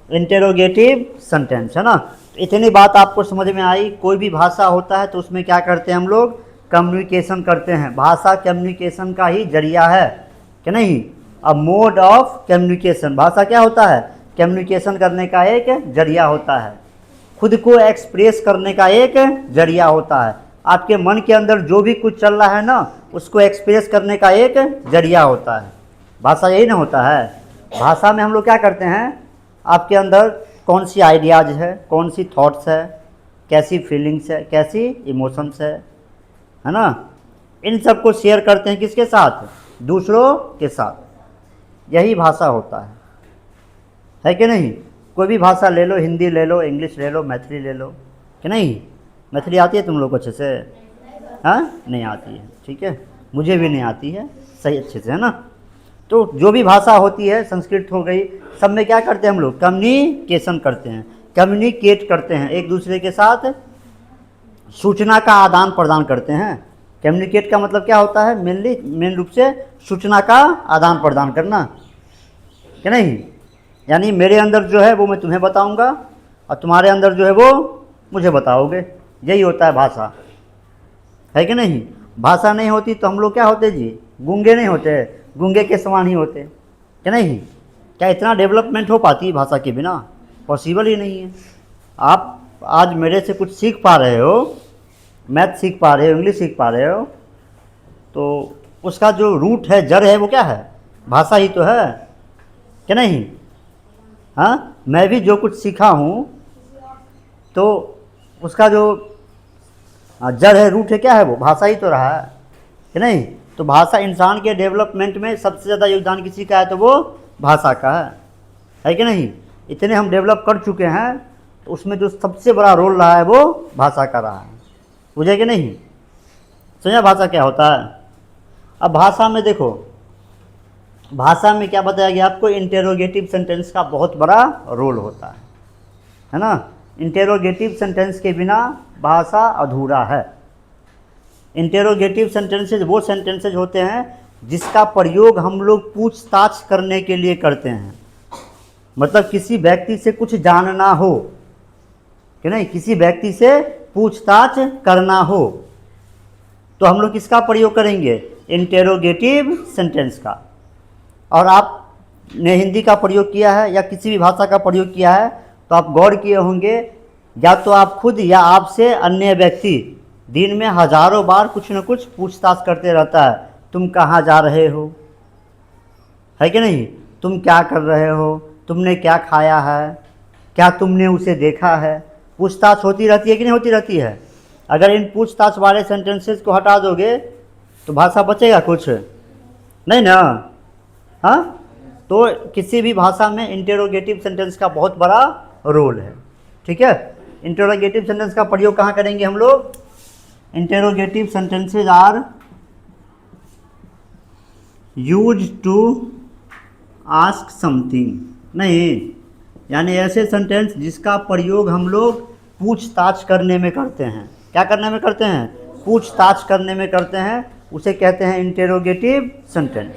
Interrogative sentence, है ना। तो इतनी बात आपको समझ में आई। कोई भी भाषा होता है तो उसमें क्या करते हैं हम लोग, कम्युनिकेशन करते हैं। भाषा कम्युनिकेशन का ही जरिया है कि नहीं, अ मोड ऑफ कम्युनिकेशन। भाषा क्या होता है, कम्युनिकेशन करने का एक जरिया होता है, खुद को एक्सप्रेस करने का एक जरिया होता है। आपके मन के अंदर जो भी कुछ चल रहा है ना, उसको एक्सप्रेस करने का एक जरिया होता है। भाषा यही ना होता है। भाषा में हम लोग क्या करते हैं, आपके अंदर कौन सी आइडियाज़ है, कौन सी थॉट्स है, कैसी फीलिंग्स है, कैसी इमोशंस है ना, इन सब को शेयर करते हैं किसके साथ, दूसरों के साथ। यही भाषा होता है कि नहीं। कोई भी भाषा ले लो, हिंदी ले लो, इंग्लिश ले लो, मैथिली ले लो, कि नहीं। मैथिली आती है तुम लोग को अच्छे से? हाँ, नहीं आती है, ठीक है, मुझे भी नहीं आती है सही अच्छे से, है ना। तो जो भी भाषा होती है, संस्कृत हो गई, सब में क्या करते हैं हम लोग, कम्युनिकेशन करते हैं, कम्युनिकेट करते हैं, एक दूसरे के साथ सूचना का आदान प्रदान करते हैं। कम्युनिकेट का मतलब क्या होता है, मेन रूप से सूचना का आदान प्रदान करना, कि नहीं। यानी मेरे अंदर जो है वो मैं तुम्हें बताऊंगा और तुम्हारे अंदर जो है वो मुझे बताओगे। यही होता है भाषा, है कि नहीं। भाषा नहीं होती तो हम लोग क्या होते जी, गूंगे नहीं होते, गूंगे के समान ही होते, कि नहीं। क्या इतना डेवलपमेंट हो पाती भाषा के बिना, पॉसिबल ही नहीं है। आप आज मेरे से कुछ सीख पा रहे हो, मैथ सीख पा रहे हो, इंग्लिश सीख पा रहे हो, तो उसका जो रूट है, जड़ है, वो क्या है, भाषा ही तो है, कि नहीं। हाँ, मैं भी जो कुछ सीखा हूँ तो उसका जो जड़ है, रूट है, क्या है, वो भाषा ही तो रहा है, कि नहीं। तो भाषा इंसान के डेवलपमेंट में सबसे ज़्यादा योगदान किसी का है, तो वो भाषा का है कि नहीं। इतने हम डेवलप कर चुके हैं, तो उसमें जो सबसे बड़ा रोल रहा है वो भाषा का रहा है, बुझे कि नहीं। समझा भाषा क्या होता है। अब भाषा में देखो, भाषा में क्या बताया गया आपको, इंटेरोगेटिव सेंटेंस का बहुत बड़ा रोल होता है ना। इंटेरोगेटिव सेंटेंस के बिना भाषा अधूरा है। इंटेरोगेटिव सेंटेंसेज वो सेंटेंसेज होते हैं जिसका प्रयोग हम लोग पूछताछ करने के लिए करते हैं। मतलब किसी व्यक्ति से कुछ जानना हो, कि नहीं, किसी व्यक्ति से पूछताछ करना हो, तो हम लोग किसका प्रयोग करेंगे, इंटेरोगेटिव सेंटेंस का। और आपने हिंदी का प्रयोग किया है या किसी भी भाषा का प्रयोग किया है तो आप गौर किए होंगे, या तो आप खुद या आपसे अन्य व्यक्ति दिन में हजारों बार कुछ न कुछ पूछताछ करते रहता है। तुम कहाँ जा रहे हो, है कि नहीं, तुम क्या कर रहे हो, तुमने क्या खाया है, क्या तुमने उसे देखा है। पूछताछ होती रहती है कि नहीं होती रहती है। अगर इन पूछताछ वाले सेंटेंसेस को हटा दोगे तो भाषा बचेगा कुछ नहीं ना। हाँ, तो किसी भी भाषा में इंटेरोगेटिव सेंटेंस का बहुत बड़ा रोल है, ठीक है। इंटेरोगेटिव सेंटेंस का प्रयोग कहाँ करेंगे हम लोग, interrogative sentences are use to ask something, नहीं, यानी ऐसे सेंटेंस जिसका प्रयोग हम लोग पूछताछ करने में करते हैं। क्या करने में करते हैं, पूछताछ करने में करते हैं, उसे कहते हैं इंटेरोगेटिव सेंटेंस।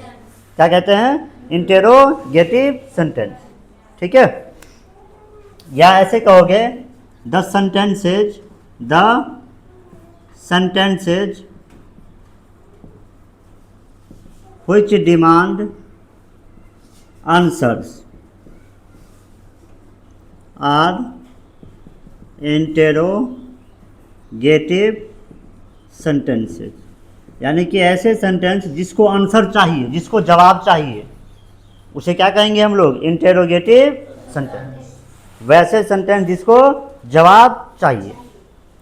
क्या कहते हैं, इंटेरोगेटिव सेंटेंस, ठीक है। या ऐसे कहोगे, the sentences which demand answers are interrogative sentences. यानी कि ऐसे सेंटेंस जिसको आंसर चाहिए, जिसको जवाब चाहिए, उसे क्या कहेंगे हम लोग, इंटेरोगेटिव सेंटेंस। वैसे सेंटेंस जिसको जवाब चाहिए,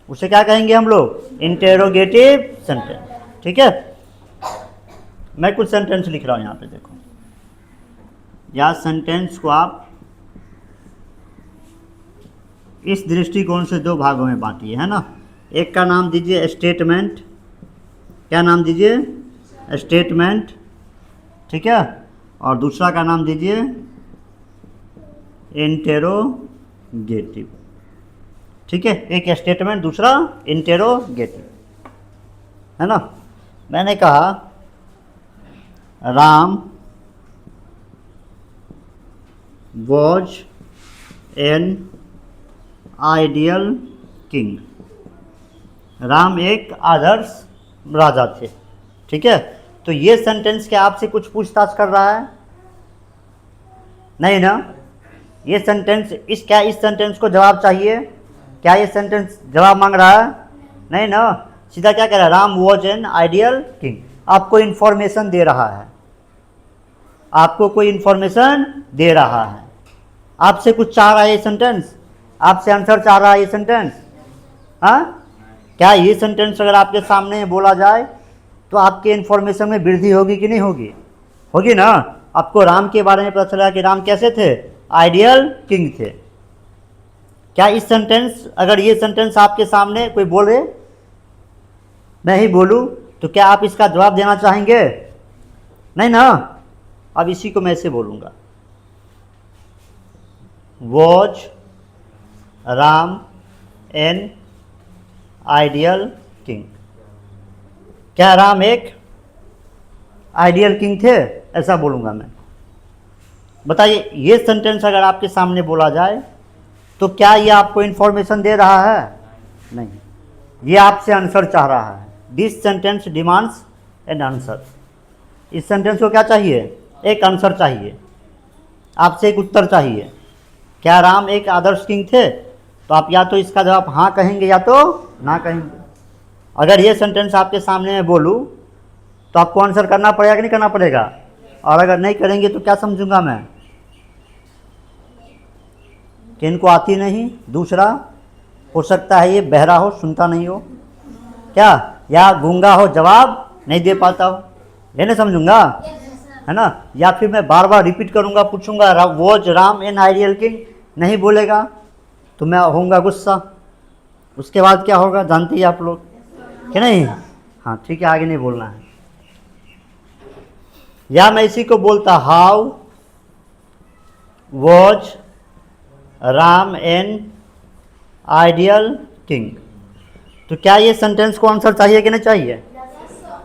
उसे क्या कहेंगे हम लोग, इंटेरोगेटिव सेंटेंस, ठीक है। मैं कुछ सेंटेंस लिख रहा हूँ यहाँ पे, देखो, या सेंटेंस को आप इस दृष्टिकोण से दो भागों में बांटिए, है ना। एक का नाम दीजिए स्टेटमेंट, क्या नाम दीजिए, स्टेटमेंट, ठीक है। और दूसरा का नाम दीजिए इंटेरोगेटिव, ठीक है। एक स्टेटमेंट, दूसरा इंटेरोगेटिव, है ना। मैंने कहा Ram was an ideal king. Ram एक आदर्श राजा थे। ठीक है, तो ये सेंटेंस क्या आपसे कुछ पूछताछ कर रहा है? नहीं ना? ये सेंटेंस इस सेंटेंस को जवाब चाहिए? क्या ये सेंटेंस जवाब मांग रहा है? नहीं ना, सीधा क्या कह रहा है? Ram was an ideal king. आपको इंफॉर्मेशन दे रहा है, आपको कोई इंफॉर्मेशन दे रहा है, आपसे कुछ चाह रहा है ये सेंटेंस, आपसे आंसर चाह रहा है ये सेंटेंस। हाँ, क्या ये सेंटेंस अगर आपके सामने बोला जाए तो आपके इंफॉर्मेशन में वृद्धि होगी कि नहीं होगी? होगी ना। आपको राम के बारे में पता चला कि राम कैसे थे? आइडियल किंग थे। क्या इस सेंटेंस, अगर ये सेंटेंस आपके सामने कोई बोले, मैं ही बोलूं, तो क्या आप इसका जवाब देना चाहेंगे? नहीं ना। अब इसी को मैं ऐसे बोलूंगा, was Ram an ideal king. क्या राम एक आइडियल किंग थे? ऐसा बोलूंगा मैं। बताइए, ये सेंटेंस अगर आपके सामने बोला जाए तो क्या ये आपको इंफॉर्मेशन दे रहा है? नहीं, ये आपसे आंसर चाह रहा है। This sentence demands an answer. इस सेंटेंस को क्या चाहिए? एक आंसर चाहिए, आपसे एक उत्तर चाहिए। क्या राम एक आदर्श किंग थे? तो आप या तो इसका जवाब हाँ कहेंगे या तो ना कहेंगे। अगर ये सेंटेंस आपके सामने मैं बोलूँ तो आपको आंसर करना पड़ेगा कि नहीं करना पड़ेगा? और अगर नहीं करेंगे तो क्या समझूंगा मैं? कि इनको आती नहीं। दूसरा, हो सकता है ये बहरा हो, सुनता नहीं हो, क्या, या गूंगा हो, जवाब नहीं दे पाता हो, ये नहीं समझूंगा, है ना। या फिर मैं बार बार रिपीट करूंगा, पूछूंगा was Ram an ideal king, नहीं बोलेगा तो मैं होऊंगा गुस्सा। उसके बाद क्या होगा जानते ही आप लोग, कि नहीं? हाँ ठीक है, आगे नहीं बोलना है। या मैं इसी को बोलता, how was Ram an ideal king. तो क्या ये सेंटेंस को आंसर चाहिए कि नहीं चाहिए?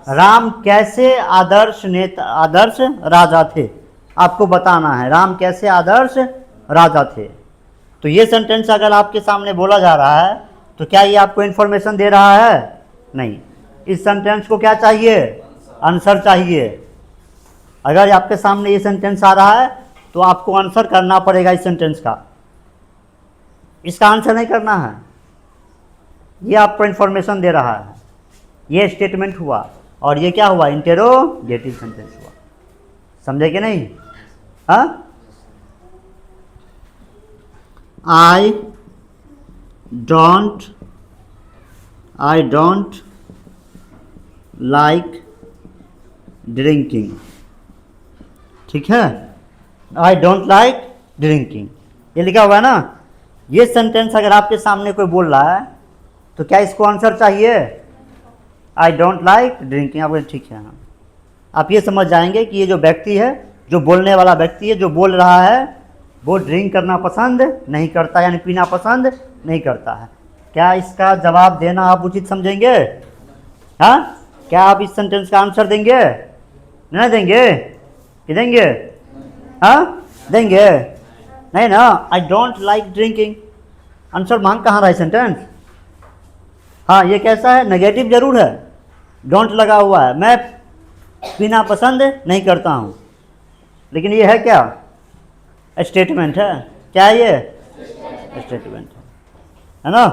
राम कैसे आदर्श नेता, आदर्श राजा थे, आपको बताना है राम कैसे आदर्श राजा थे। तो ये सेंटेंस अगर आपके सामने बोला जा रहा है तो क्या ये आपको इंफॉर्मेशन दे रहा है? नहीं। इस सेंटेंस को क्या चाहिए? आंसर चाहिए। अगर आपके सामने ये सेंटेंस आ रहा है तो आपको आंसर करना पड़ेगा इस सेंटेंस का, इसका आंसर नहीं करना है। ये आपको इंफॉर्मेशन दे रहा है, ये स्टेटमेंट हुआ, और ये क्या हुआ? इंटेरोगेटिव सेंटेंस हुआ। समझे कि नहीं? हाँ, आई डोंट लाइक ड्रिंकिंग। ठीक है, आई डोंट लाइक ड्रिंकिंग, ये लिखा हुआ है ना। ये सेंटेंस अगर आपके सामने कोई बोल रहा है तो क्या इसको आंसर चाहिए? आई डोंट लाइक ड्रिंकिंग। आप ठीक है, हाँ, आप ये समझ जाएंगे कि ये जो व्यक्ति है, जो बोलने वाला व्यक्ति है, जो बोल रहा है, वो ड्रिंक करना पसंद नहीं करता, यानी पीना पसंद नहीं करता है। क्या इसका जवाब देना आप उचित समझेंगे? हाँ, क्या आप इस सेंटेंस का आंसर देंगे? नहीं देंगे कि देंगे? हाँ, देंगे नहीं ना। आई डोंट लाइक ड्रिंकिंग, आंसर मांग कहाँ रहा है सेंटेंस? हाँ, ये कैसा है? नेगेटिव जरूर है, डोंट लगा हुआ है, मैं पीना पसंद नहीं करता हूँ, लेकिन ये है क्या? स्टेटमेंट है। क्या है ये? स्टेटमेंट है ना।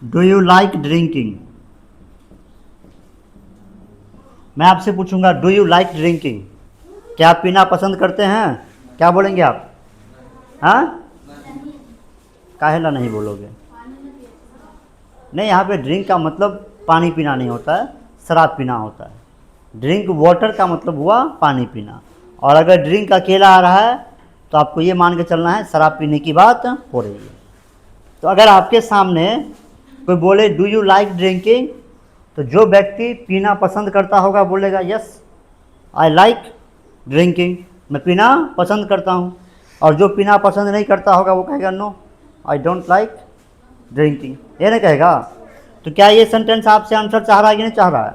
Do you like drinking? मैं आपसे पूछूंगा, डू यू लाइक ड्रिंकिंग, क्या आप पीना पसंद करते हैं? क्या बोलेंगे आप? हाँ, काहेला नहीं बोलोगे? नहीं, यहाँ पे ड्रिंक का मतलब पानी पीना नहीं होता है, शराब पीना होता है। ड्रिंक वाटर का मतलब हुआ पानी पीना, और अगर ड्रिंक अकेला आ रहा है तो आपको ये मान के चलना है शराब पीने की बात हो रही है। तो अगर आपके सामने कोई बोले डू यू लाइक ड्रिंकिंग, तो जो व्यक्ति पीना पसंद करता होगा बोलेगा यस आई लाइक ड्रिंकिंग, मैं पीना पसंद करता हूँ। और जो पीना पसंद नहीं करता होगा वो कहेगा no I don't like drinking, ये नहीं कहेगा। तो क्या ये सेंटेंस आपसे आंसर चाह रहा है कि नहीं चाह रहा है?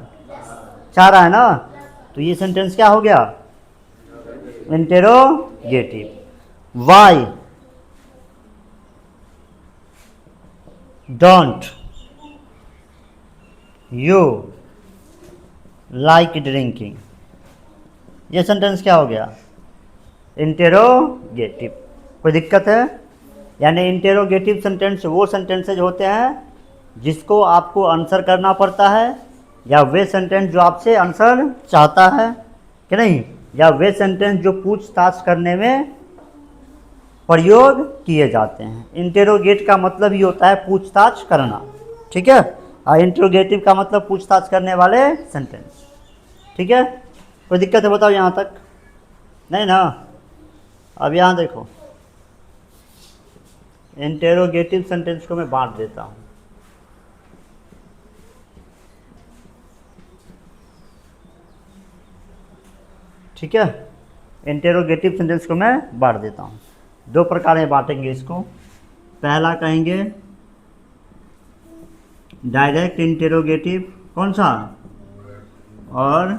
चाह रहा है ना। तो ये सेंटेंस क्या हो गया? Interrogative. Why don't you like drinking, ये सेंटेंस क्या हो गया? इंटेरोगेटिव। कोई दिक्कत है? यानी इंटेरोगेटिव सेंटेंस वो सेंटेंसेज होते हैं जिसको आपको आंसर करना पड़ता है, या वे सेंटेंस जो आपसे आंसर चाहता है कि नहीं, या वे सेंटेंस जो पूछताछ करने में प्रयोग किए जाते हैं। इंटेरोगेट का मतलब ही होता है पूछताछ करना, ठीक है, और इंटेरोगेटिव का मतलब पूछताछ करने वाले सेंटेंस, ठीक है। कोई दिक्कत है बताओ यहाँ तक? नहीं ना? अब यहाँ देखो, इंटेरोगेटिव सेंटेंस को मैं बांट देता हूँ। ठीक है, इंटेरोगेटिव सेंटेंस को मैं बांट देता हूँ। दो प्रकार में बांटेंगे इसको। पहला कहेंगे डायरेक्ट इंटेरोगेटिव, कौन सा, और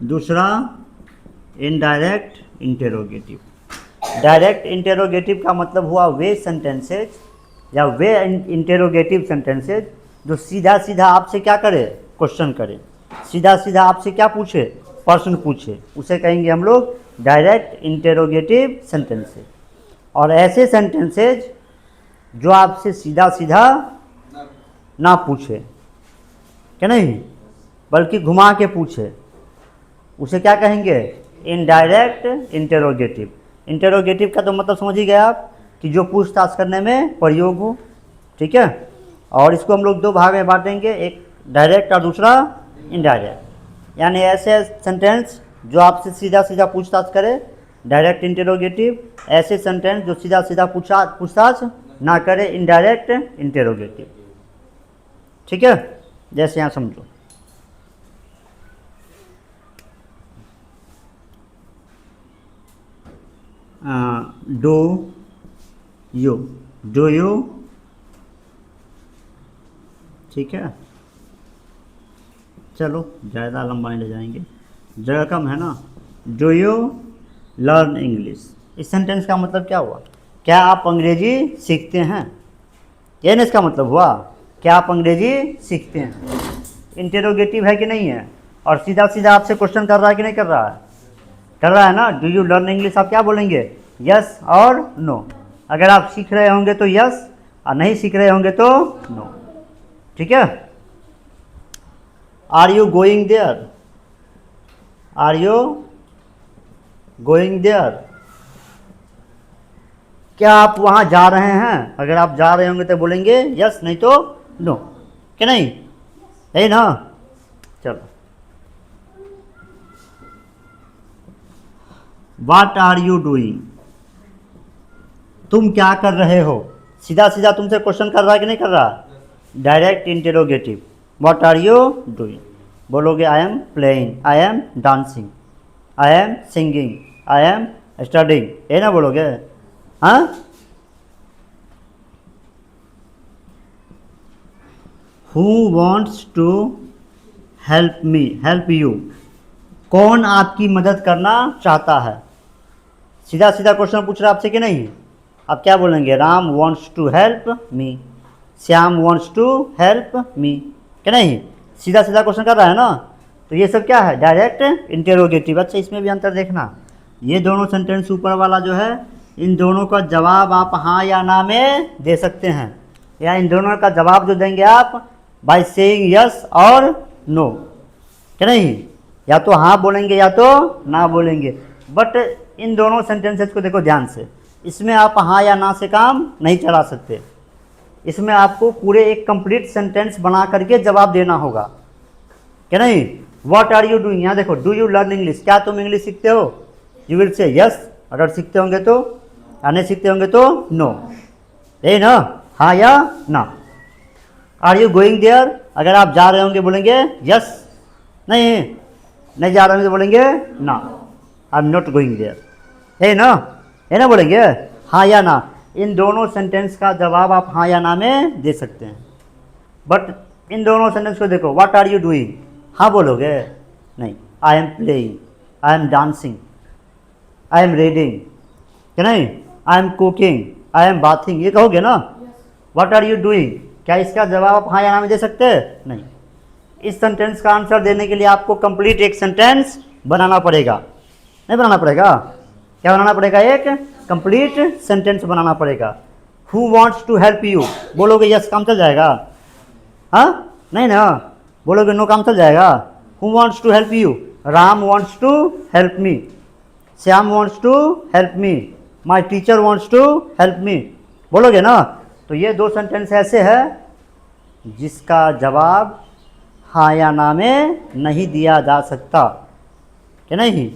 दूसरा इनडायरेक्ट इंटेरोगेटिव। डायरेक्ट इंटेरोगेटिव का मतलब हुआ वे सेंटेंसेज या वे इंटेरोगेटिव सेंटेंसेज जो सीधा सीधा आपसे क्या करे? क्वेश्चन करे, सीधा सीधा आपसे क्या पूछे? प्रश्न पूछे, उसे कहेंगे हम लोग डायरेक्ट इंटेरोगेटिव सेंटेंसेज। और ऐसे सेंटेंसेज जो आपसे सीधा सीधा ना पूछे, क्या नहीं, बल्कि घुमा के पूछे, उसे क्या कहेंगे? Indirect interrogative. इंटेरोगेटिव का तो मतलब समझ ही गए आप कि जो पूछताछ करने में प्रयोग हो, ठीक है। और इसको हम लोग दो भाग में बांटेंगे, एक डायरेक्ट और दूसरा इनडायरेक्ट। यानी ऐसे सेंटेंस जो आपसे सीधा सीधा पूछताछ करे, डायरेक्ट इंटेरोगेटिव। ऐसे सेंटेंस जो सीधा सीधा पूछताछ ना करे, इनडायरेक्ट इंटेरोगेटिव, ठीक है। जैसे यहाँ समझो, डू यू, ठीक है। चलो ज़्यादा लंबा नहीं ले जाएंगे, जगह कम है ना। डू यू लर्न इंग्लिश, इस सेंटेंस का मतलब क्या हुआ? क्या आप अंग्रेजी सीखते हैं? ये ना इसका मतलब हुआ, क्या आप अंग्रेजी सीखते हैं। इंटेरोगेटिव है कि नहीं है, और सीधा सीधा आपसे क्वेश्चन कर रहा है कि नहीं कर रहा है? कर रहा है ना। डू यू लर्न इंग्लिश, आप क्या बोलेंगे? यस और नो। अगर आप सीख रहे होंगे तो यस, और नहीं सीख रहे होंगे तो नो, ठीक है। Are you going there, are you going there, क्या आप वहां जा रहे हैं? अगर आप जा रहे होंगे तो बोलेंगे यस, नहीं तो नो, क्या नहीं, है ना। चलो, व्हाट आर यू डूइंग, तुम क्या कर रहे हो? सीधा सीधा तुमसे क्वेश्चन कर रहा है कि नहीं कर रहा? Direct interrogative. What are you doing, बोलोगे I am playing, I am dancing, I am singing, I am studying, ये ना बोलोगे? हाँ, who wants to help me, help you, कौन आपकी मदद करना चाहता है? सीधा सीधा क्वेश्चन पूछ रहा है आपसे कि नहीं? आप क्या बोलेंगे? Ram wants to help me, Shyam wants to help me, क्या नहीं, सीधा सीधा क्वेश्चन कर रहा है ना। तो ये सब क्या है? Direct interrogative. अच्छा, इसमें भी अंतर देखना, ये दोनों सेंटेंस ऊपर वाला जो है, इन दोनों का जवाब आप हाँ या ना में दे सकते हैं, या इन दोनों का जवाब जो देंगे आप बाय सेइंग यस और नो, क्या नहीं, या तो हाँ बोलेंगे या तो ना बोलेंगे। बट इन दोनों सेंटेंसेस को देखो ध्यान से, इसमें आप हाँ या ना से काम नहीं चला सकते, इसमें आपको पूरे एक कंप्लीट सेंटेंस बना करके जवाब देना होगा, क्या नहीं। व्हाट आर यू डूइंग, यहाँ देखो, डू यू लर्न इंग्लिश, क्या तुम इंग्लिश सीखते हो? यू विल से यस, अगर सीखते होंगे तो, या नहीं सीखते होंगे तो नो, यही ना, हाँ या ना। आर यू गोइंग देयर, अगर आप जा रहे होंगे बोलेंगे यस, नहीं जा रहे होंगे तो बोलेंगे ना, I am not going there, है ना बोलेंगे हाँ या ना। इन दोनों सेंटेंस का जवाब आप हाँ या ना में दे सकते हैं। बट इन दोनों सेंटेंस को देखो, व्हाट आर यू डूइंग, हाँ बोलोगे, नहीं, आई am playing, I am dancing, I am reading, क्या नहीं, I am cooking, I am bathing, ये कहोगे ना। व्हाट आर यू डूइंग, क्या इसका जवाब आप हाँ या ना में दे सकते हैं? नहीं। इस सेंटेंस का आंसर देने के लिए आपको कंप्लीट एक सेंटेंस बनाना पड़ेगा, नहीं बनाना पड़ेगा? क्या बनाना पड़ेगा? एक कंप्लीट सेंटेंस बनाना पड़ेगा। Who wants to help you, बोलोगे यस काम चल जाएगा? हाँ नहीं ना, बोलोगे नो काम चल जाएगा? Who wants to help you, Ram wants to help me, Shyam wants to help me, my teacher wants to help me, बोलोगे ना। तो ये दो सेंटेंस ऐसे है जिसका जवाब हाँ या ना में नहीं दिया जा सकता, क्या नहीं?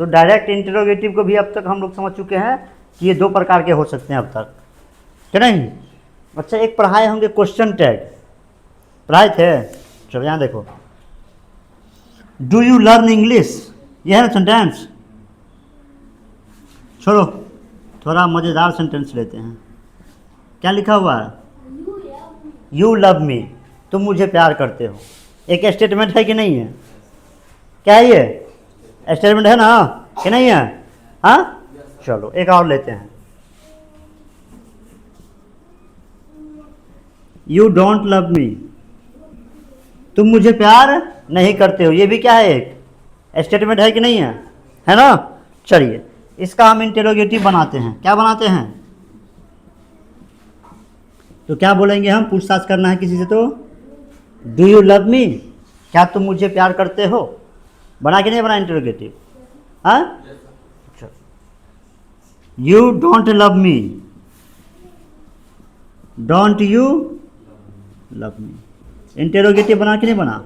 तो डायरेक्ट इंटरोगेटिव को भी अब तक हम लोग समझ चुके हैं कि ये दो प्रकार के हो सकते हैं अब तक, क्या नहीं? अच्छा, एक पढ़ाए होंगे क्वेश्चन टैग, पढ़ाए थे? चलो यहाँ देखो, डू यू लर्न इंग्लिश, ये है ना सेंटेंस। छोड़ो, थोड़ा मज़ेदार सेंटेंस लेते हैं। क्या लिखा हुआ है? यू लव मी, तुम मुझे प्यार करते हो। एक स्टेटमेंट है कि नहीं है? क्या है ये? स्टेटमेंट है ना कि नहीं है? हाँ, चलो एक और लेते हैं। यू डोंट लव मी, तुम मुझे प्यार नहीं करते हो। ये भी क्या है? एक स्टेटमेंट है कि नहीं है? है ना। चलिए इसका हम इंटेरोगेटिव बनाते हैं। क्या बनाते हैं? तो क्या बोलेंगे हम? पूछताछ करना है किसी से तो डू यू लव मी, क्या तुम मुझे प्यार करते हो? बना कि नहीं बना इंटेरोगेटिव? हाँ, you don't love me, don't you love me, interrogative बना कि नहीं बना?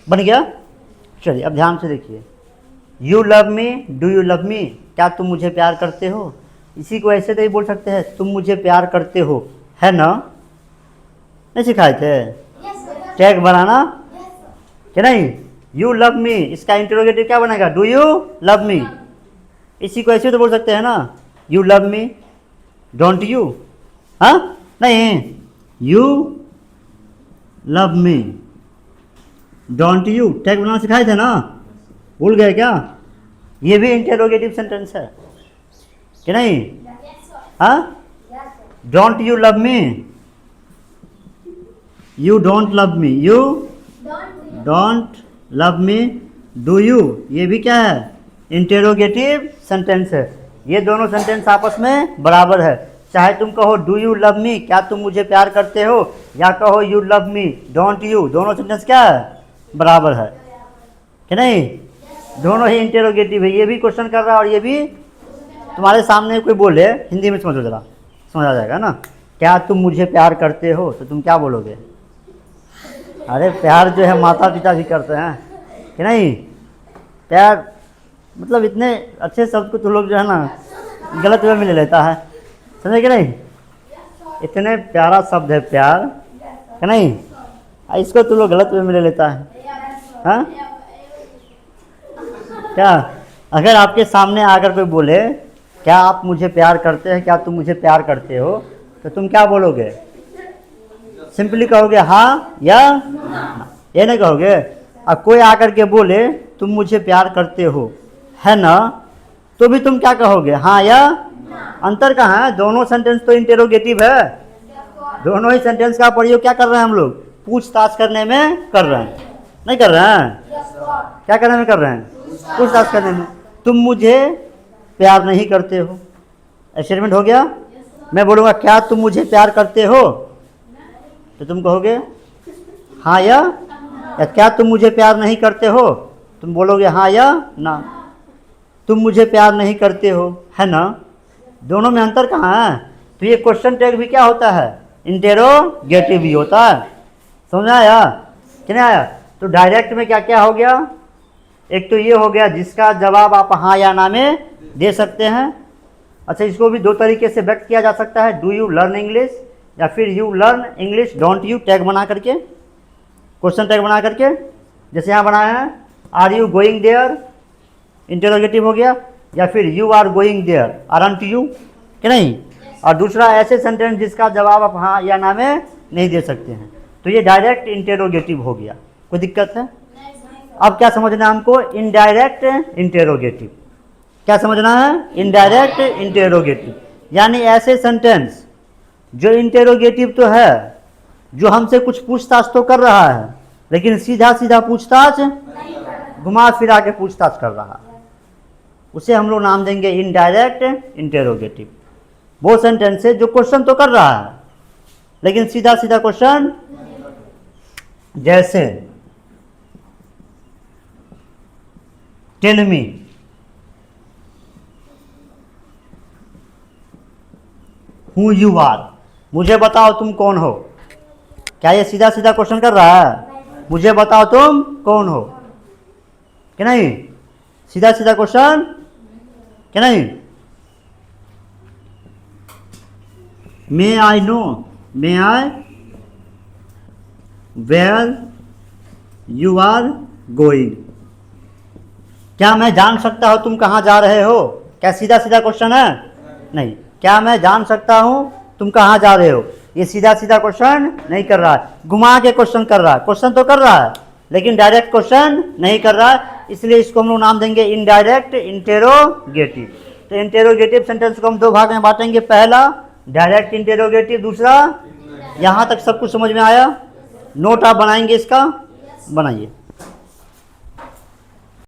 बन गया। चलिए अब ध्यान से देखिए, you love me, do you love मी, क्या तुम मुझे प्यार करते हो? इसी को ऐसे तो ही बोल सकते हैं, तुम मुझे प्यार करते हो, है ना? नहीं सिखाए थे टैग बनाना, क्या नहीं? यू लव मी, इसका इंटरोगेटिव क्या बनेगा? Do you love me. इसी को ऐसे तो बोल सकते हैं ना, you love me, don't you, हाँ नहीं, you love me, don't you, tag बनाना सिखाए थे ना, भूल गए क्या? ये भी इंटरोगेटिव सेंटेंस है, क्या नहीं? हाँ, don't you love me, you don't love me, you don't love me, do you, ये भी क्या है? इंटेरोगेटिव सेंटेंस है। ये दोनों सेंटेंस आपस में बराबर है। चाहे तुम कहो डू यू लव मी, क्या तुम मुझे प्यार करते हो, या कहो you love me, don't you, दोनों सेंटेंस क्या है? बराबर है, कि नहीं? दोनों ही इंटेरोगेटिव है। ये भी क्वेश्चन कर रहा है और ये भी तुम्हारे सामने कोई बोले, हिंदी में समझो जरा, समझ आ जाएगा ना। क्या तुम मुझे प्यार करते हो, तो तुम क्या बोलोगे? अरे प्यार जो है माता पिता भी करते हैं, कि नहीं? प्यार मतलब इतने अच्छे शब्द को तुम लोग जो है ना गलत वे में ले लेता है, समझे कि नहीं? इतने प्यारा शब्द है प्यार, कि नहीं? इसको तुम लोग गलत वे में ले लेता है। हाँ, क्या अगर आपके सामने आकर कोई बोले क्या आप मुझे प्यार करते हैं, क्या तुम मुझे प्यार करते हो, तो तुम क्या बोलोगे? सिंपली कहोगे हाँ या ना, ये नहीं कहोगे। अब कोई आकर के बोले तुम मुझे प्यार करते हो, है ना, तो भी तुम क्या कहोगे? हाँ या अंतर कहाँ है? दोनों सेंटेंस तो इंटेरोगेटिव है। दोनों ही सेंटेंस का प्रयोग क्या कर रहे हैं हम लोग? पूछताछ करने में कर रहे हैं, नहीं कर रहे हैं? क्या करने में कर रहे हैं? पूछताछ करने में। तुम मुझे प्यार नहीं करते हो, स्टेटमेंट हो गया। मैं बोलूँगा क्या तुम मुझे प्यार करते हो, तो तुम कहोगे हाँ या क्या तुम मुझे प्यार नहीं करते हो, तुम बोलोगे हाँ या ना। तुम मुझे प्यार नहीं करते हो, है ना। दोनों में अंतर कहाँ है? तो ये क्वेश्चन टैग भी क्या होता है? इंटेरोगेटिव भी होता है। समझ आया कि नहीं आया? तो डायरेक्ट में क्या क्या हो गया? एक तो ये हो गया जिसका जवाब आप हाँ या ना में दे सकते हैं। अच्छा, इसको भी दो तरीके से व्यक्त किया जा सकता है, डू यू लर्न इंग्लिश या फिर you learn English don't you, tag बना करके, क्वेश्चन टैग बना करके, जैसे यहाँ बनाया है are you going there, interrogative हो गया, या फिर you are going there, aren't you, कि नहीं। और दूसरा ऐसे सेंटेंस जिसका जवाब आप हाँ या ना में नहीं दे सकते हैं, तो ये डायरेक्ट इंटरोगेटिव हो गया। कोई दिक्कत है? अब क्या समझना है हमको? Indirect interrogative. क्या समझना है? इनडायरेक्ट इंटेरोगेटिव, यानी ऐसे सेंटेंस जो इंटेरोगेटिव तो है, जो हमसे कुछ पूछताछ तो कर रहा है, लेकिन सीधा सीधा पूछताछ, घुमा फिरा के पूछताछ कर रहा है, उसे हम लोग नाम देंगे इनडायरेक्ट इंटेरोगेटिव। वो सेंटेंस है जो क्वेश्चन तो कर रहा है, लेकिन सीधा सीधा क्वेश्चन, जैसे tell me, who you are, मुझे बताओ तुम कौन हो। क्या ये सीधा सीधा क्वेश्चन कर रहा है? मुझे बताओ तुम कौन हो, कि नहीं? सीधा सीधा क्वेश्चन, कि नहीं? May I know, may I where you are going, क्या मैं जान सकता हूं तुम कहां जा रहे हो? क्या सीधा सीधा क्वेश्चन है? नहीं। क्या मैं जान सकता हूं तुम कहां जा रहे हो? ये सीधा सीधा क्वेश्चन नहीं कर रहा है, घुमा के क्वेश्चन कर रहा है। क्वेश्चन तो कर रहा है, लेकिन डायरेक्ट क्वेश्चन नहीं कर रहा है, इसलिए इसको हम लोग नाम देंगे इनडायरेक्ट इंटेरोगेटिव। तो इंटेरोगेटिव सेंटेंस को हम दो भाग में बांटेंगे, पहला डायरेक्ट इंटेरोगेटिव, दूसरा। यहां तक सब कुछ समझ में आया? नोट आप बनाएंगे इसका? बनाइए।